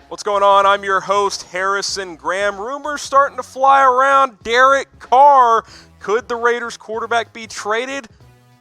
What's going on? I'm your host, Harrison Graham. Rumors starting to fly around. Derek Carr. Could the Raiders quarterback be traded?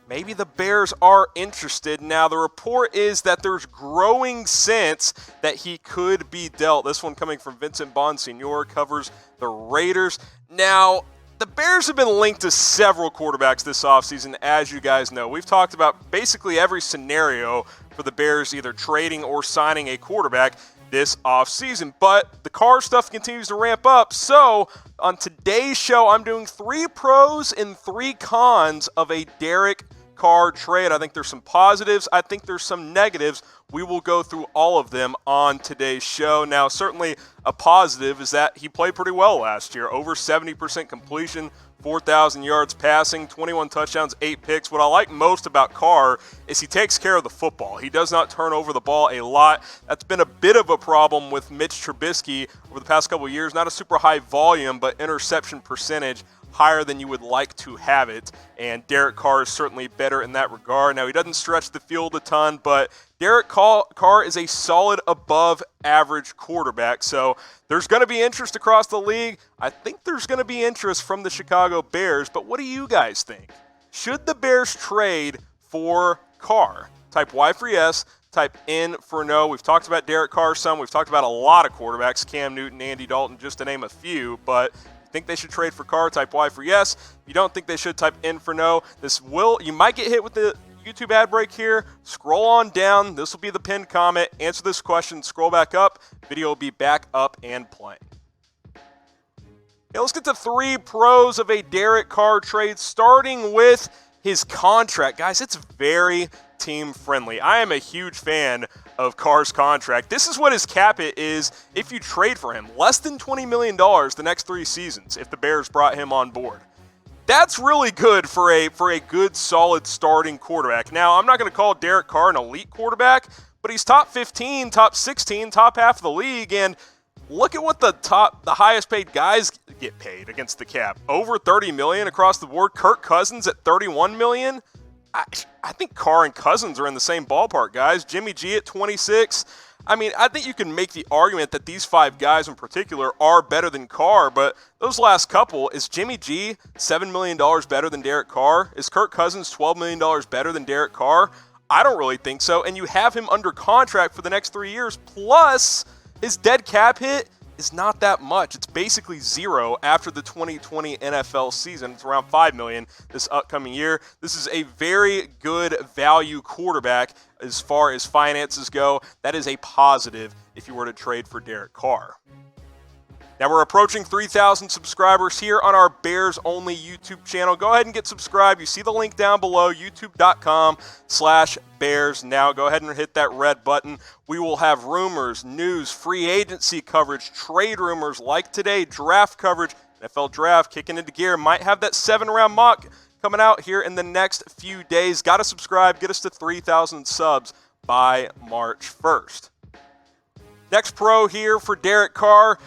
Maybe the Bears are interested. Now, the report is that there's growing sense that he could be dealt. This one coming from Vincent Bonsignor, covers the Raiders. Now, the Bears have been linked to several quarterbacks this offseason, as you guys know. We've talked about basically every scenario for the Bears either trading or signing a quarterback this offseason, but the Carr stuff continues to ramp up. So on today's show, I'm doing 3 pros and 3 cons of a Derek Carr trade. I think there's some positives. I think there's some negatives. We will go through all of them on today's show. Now, certainly a positive is that he played pretty well last year. Over 70% completion, 4,000 yards passing, 21 touchdowns, 8 picks. What I like most about Carr is he takes care of the football. He does not turn over the ball a lot. That's been a bit of a problem with Mitch Trubisky over the past couple of years. Not a super high volume, but interception percentage higher than you would like to have it, and Derek Carr is certainly better in that regard. Now, he doesn't stretch the field a ton, but Derek Carr is a solid above average quarterback, so there's going to be interest across the league. I think there's going to be interest from the Chicago Bears, but what do you guys think? Should the Bears trade for Carr? Type Y for yes, type N for no. We've talked about Derek Carr some. We've talked about a lot of quarterbacks, Cam Newton, Andy Dalton, just to name a few, but think they should trade for Carr, type Y for yes. If you don't think they should, type N for no. You might get hit with the YouTube ad break here. Scroll on down. This will be the pinned comment. Answer this question. Scroll back up. Video will be back up and playing. Okay, let's get to 3 pros of a Derek Carr trade, starting with his contract. Guys, it's very team friendly. I am a huge fan of Carr's contract. This is what his cap hit is if you trade for him. Less than $20 million the next 3 seasons if the Bears brought him on board. That's really good for a good, solid starting quarterback. Now, I'm not going to call Derek Carr an elite quarterback, but he's top 15, top 16, top half of the league, and look at what the highest paid guys get paid against the cap. Over $30 million across the board. Kirk Cousins at $31 million. I think Carr and Cousins are in the same ballpark, guys. Jimmy G at 26. I mean, I think you can make the argument that these 5 guys in particular are better than Carr, but those last couple, is Jimmy G $7 million better than Derek Carr? Is Kirk Cousins $12 million better than Derek Carr? I don't really think so, and you have him under contract for the next 3 years, plus his dead cap hit is not that much. It's basically zero after the 2020 NFL season. It's around $5 million this upcoming year. This is a very good value quarterback as far as finances go. That is a positive if you were to trade for Derek Carr. Now, we're approaching 3,000 subscribers here on our Bears-only YouTube channel. Go ahead and get subscribed. You see the link down below, youtube.com/Bears. Now, go ahead and hit that red button. We will have rumors, news, free agency coverage, trade rumors like today, draft coverage, NFL draft kicking into gear. Might have that 7-round mock coming out here in the next few days. Got to subscribe. Get us to 3,000 subs by March 1st. Next pro here for Derek Carr.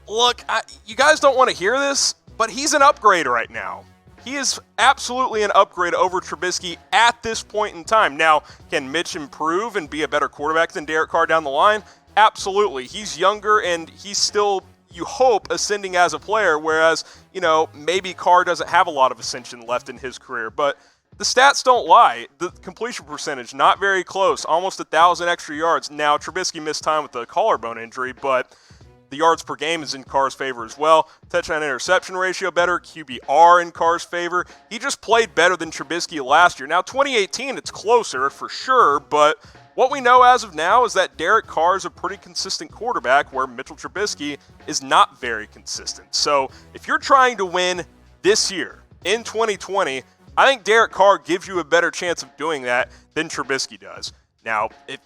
Look, you guys don't want to hear this, but he's an upgrade right now. He is absolutely an upgrade over Trubisky at this point in time. Now, can Mitch improve and be a better quarterback than Derek Carr down the line? Absolutely. He's younger, and he's still, you hope, ascending as a player, whereas, maybe Carr doesn't have a lot of ascension left in his career. But the stats don't lie. The completion percentage, not very close, almost 1,000 extra yards. Now, Trubisky missed time with the collarbone injury, but the yards per game is in Carr's favor as well. Touchdown interception ratio better. QBR in Carr's favor. He just played better than Trubisky last year. Now, 2018, it's closer for sure, but what we know as of now is that Derek Carr is a pretty consistent quarterback where Mitchell Trubisky is not very consistent. So if you're trying to win this year in 2020, I think Derek Carr gives you a better chance of doing that than Trubisky does. Now, if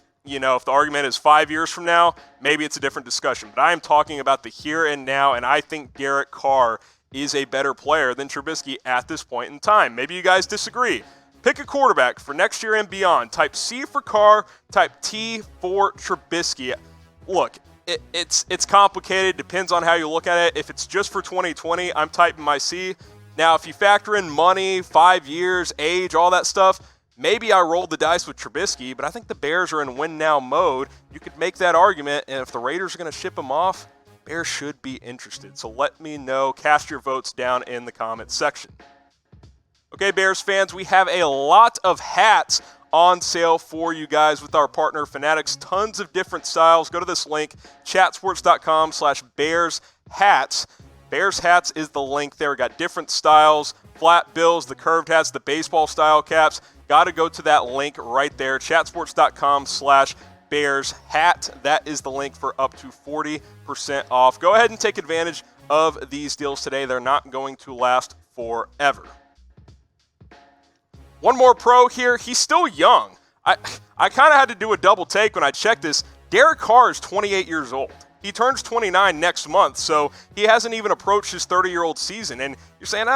the argument is 5 years from now, maybe it's a different discussion. But I am talking about the here and now, and I think Derek Carr is a better player than Trubisky at this point in time. Maybe you guys disagree. Pick a quarterback for next year and beyond. Type C for Carr, type T for Trubisky. Look, it's complicated. Depends on how you look at it. If it's just for 2020, I'm typing my C. Now, if you factor in money, 5 years, age, all that stuff, Maybe I rolled the dice with Trubisky, but I think the Bears are in win-now mode. You could make that argument, and if the Raiders are going to ship him off, Bears should be interested. So let me know. Cast your votes down in the comments section. Okay, Bears fans, we have a lot of hats on sale for you guys with our partner Fanatics. Tons of different styles. Go to this link, chatsports.com/BearsHats. Bears Hats is the link there. We got different styles, flat bills, the curved hats, the baseball style caps. Got to go to that link right there, chatsports.com/BearsHat. That is the link for up to 40% off. Go ahead and take advantage of these deals today. They're not going to last forever. One more pro here. He's still young. I kind of had to do a double take when I checked this. Derek Carr is 28 years old. He turns 29 next month, so he hasn't even approached his 30-year-old season. And you're saying,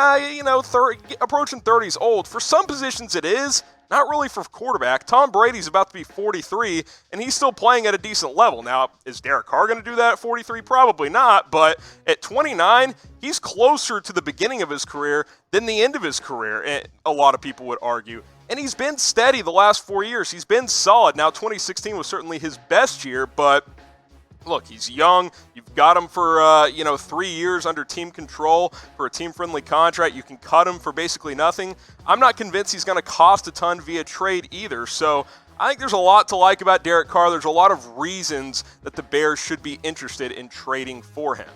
approaching 30 is old. For some positions it is, not really for quarterback. Tom Brady's about to be 43, and he's still playing at a decent level. Now, is Derek Carr going to do that at 43? Probably not, but at 29, he's closer to the beginning of his career than the end of his career, a lot of people would argue. And he's been steady the last 4 years. He's been solid. Now, 2016 was certainly his best year, but look, he's young. You've got him for, 3 years under team control for a team-friendly contract. You can cut him for basically nothing. I'm not convinced he's going to cost a ton via trade either. So I think there's a lot to like about Derek Carr. There's a lot of reasons that the Bears should be interested in trading for him.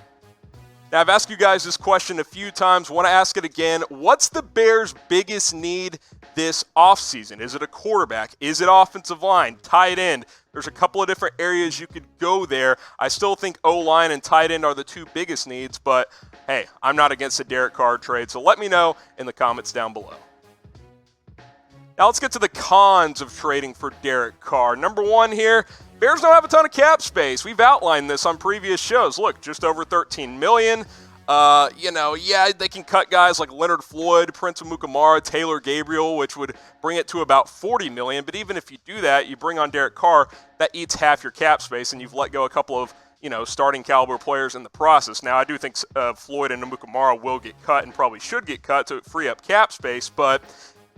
Now, I've asked you guys this question a few times. Want to ask it again. What's the Bears' biggest need this offseason? Is it a quarterback? Is it offensive line? Tight end? There's a couple of different areas you could go there. I still think O-line and tight end are the two biggest needs, but hey, I'm not against the Derek Carr trade, so let me know in the comments down below. Now let's get to the cons of trading for Derek Carr. Number one here, Bears don't have a ton of cap space. We've outlined this on previous shows. Look, just over $13 million. They can cut guys like Leonard Floyd, Prince Amukamara, Taylor Gabriel, which would bring it to about $40 million. But even if you do that, you bring on Derek Carr, that eats half your cap space, and you've let go a couple of starting caliber players in the process. Now, I do think Floyd and Amukamara will get cut and probably should get cut to free up cap space, but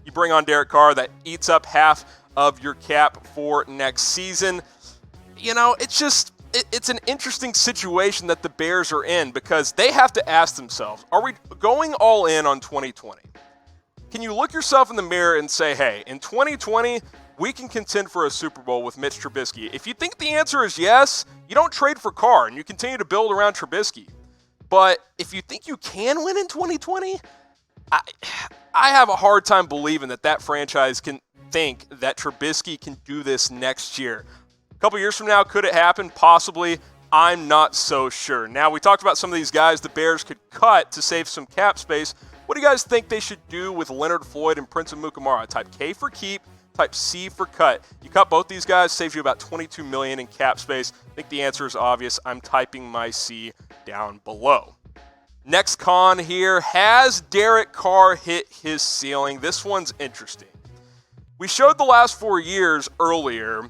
you bring on Derek Carr, that eats up half of your cap for next season. It's an interesting situation that the Bears are in because they have to ask themselves, are we going all in on 2020? Can you look yourself in the mirror and say, hey, in 2020, we can contend for a Super Bowl with Mitch Trubisky? If you think the answer is yes, you don't trade for Carr and you continue to build around Trubisky. But if you think you can win in 2020, I have a hard time believing that franchise can think that Trubisky can do this next year. A couple years from now, could it happen? Possibly. I'm not so sure. Now, we talked about some of these guys the Bears could cut to save some cap space. What do you guys think they should do with Leonard Floyd and Prince Amukamara? Type K for keep, type C for cut. You cut both these guys, saves you about $22 million in cap space. I think the answer is obvious. I'm typing my C down below. Next con here, has Derek Carr hit his ceiling? This one's interesting. We showed the last 4 years earlier,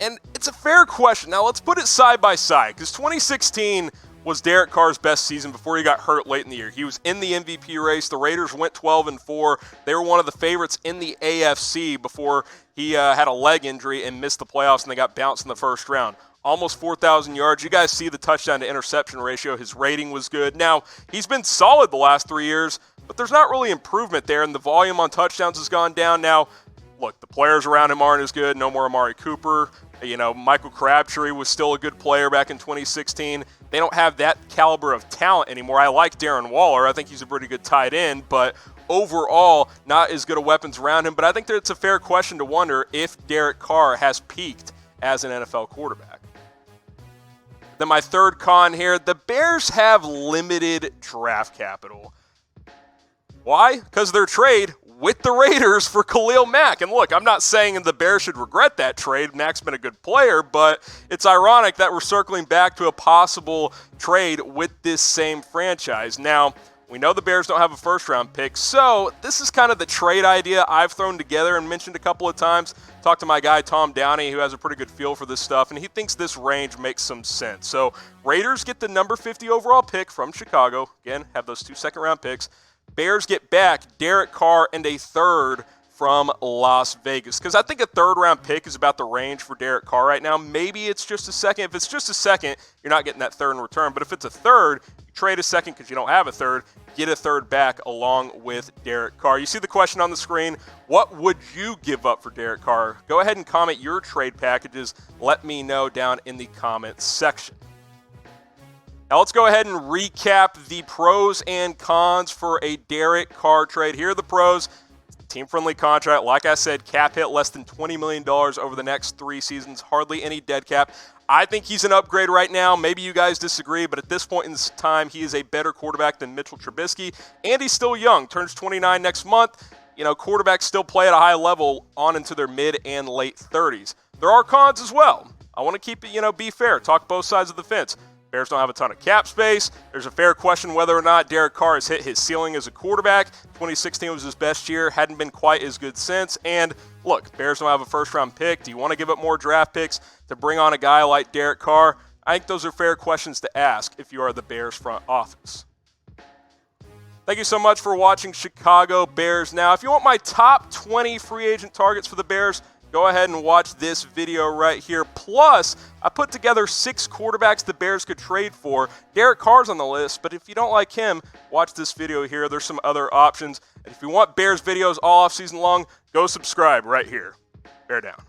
and it's a fair question. Now, let's put it side by side, because 2016 was Derek Carr's best season before he got hurt late in the year. He was in the MVP race. The Raiders went 12-4. They were one of the favorites in the AFC before he had a leg injury and missed the playoffs, and they got bounced in the first round. Almost 4,000 yards. You guys see the touchdown to interception ratio. His rating was good. Now, he's been solid the last 3 years, but there's not really improvement there, and the volume on touchdowns has gone down. Now, look, the players around him aren't as good. No more Amari Cooper. Michael Crabtree was still a good player back in 2016. They don't have that caliber of talent anymore. I like Darren Waller. I think he's a pretty good tight end, but overall, not as good of weapons around him. But I think that it's a fair question to wonder if Derek Carr has peaked as an NFL quarterback. Then my third con here, the Bears have limited draft capital. Why? Because their trade with the Raiders for Khalil Mack. And look, I'm not saying the Bears should regret that trade. Mack's been a good player, but it's ironic that we're circling back to a possible trade with this same franchise. Now, we know the Bears don't have a first-round pick, so this is kind of the trade idea I've thrown together and mentioned a couple of times. Talked to my guy Tom Downey, who has a pretty good feel for this stuff, and he thinks this range makes some sense. So Raiders get the number 50 overall pick from Chicago. Again, have those 2 second-round picks. Bears get back Derek Carr and a third from Las Vegas. Because I think a third-round pick is about the range for Derek Carr right now. Maybe it's just a second. If it's just a second, you're not getting that third in return. But if it's a third, you trade a second because you don't have a third, get a third back along with Derek Carr. You see the question on the screen. What would you give up for Derek Carr? Go ahead and comment your trade packages. Let me know down in the comments section. Now let's go ahead and recap the pros and cons for a Derek Carr trade. Here are the pros. Team-friendly contract. Like I said, cap hit less than $20 million over the next 3 seasons. Hardly any dead cap. I think he's an upgrade right now. Maybe you guys disagree, but at this point in this time, he is a better quarterback than Mitchell Trubisky, and he's still young. Turns 29 next month. You know, quarterbacks still play at a high level on into their mid and late 30s. There are cons as well. I want to keep it, be fair. Talk both sides of the fence. Bears don't have a ton of cap space. There's a fair question whether or not Derek Carr has hit his ceiling as a quarterback. 2016 was his best year. Hadn't been quite as good since. And look, Bears don't have a first-round pick. Do you want to give up more draft picks to bring on a guy like Derek Carr? I think those are fair questions to ask if you are the Bears front office. Thank you so much for watching Chicago Bears Now. If you want my top 20 free agent targets for the Bears, go ahead and watch this video right here. Plus, I put together 6 quarterbacks the Bears could trade for. Derek Carr's on the list, but if you don't like him, watch this video here. There's some other options. And if you want Bears videos all off season long, go subscribe right here. Bear down.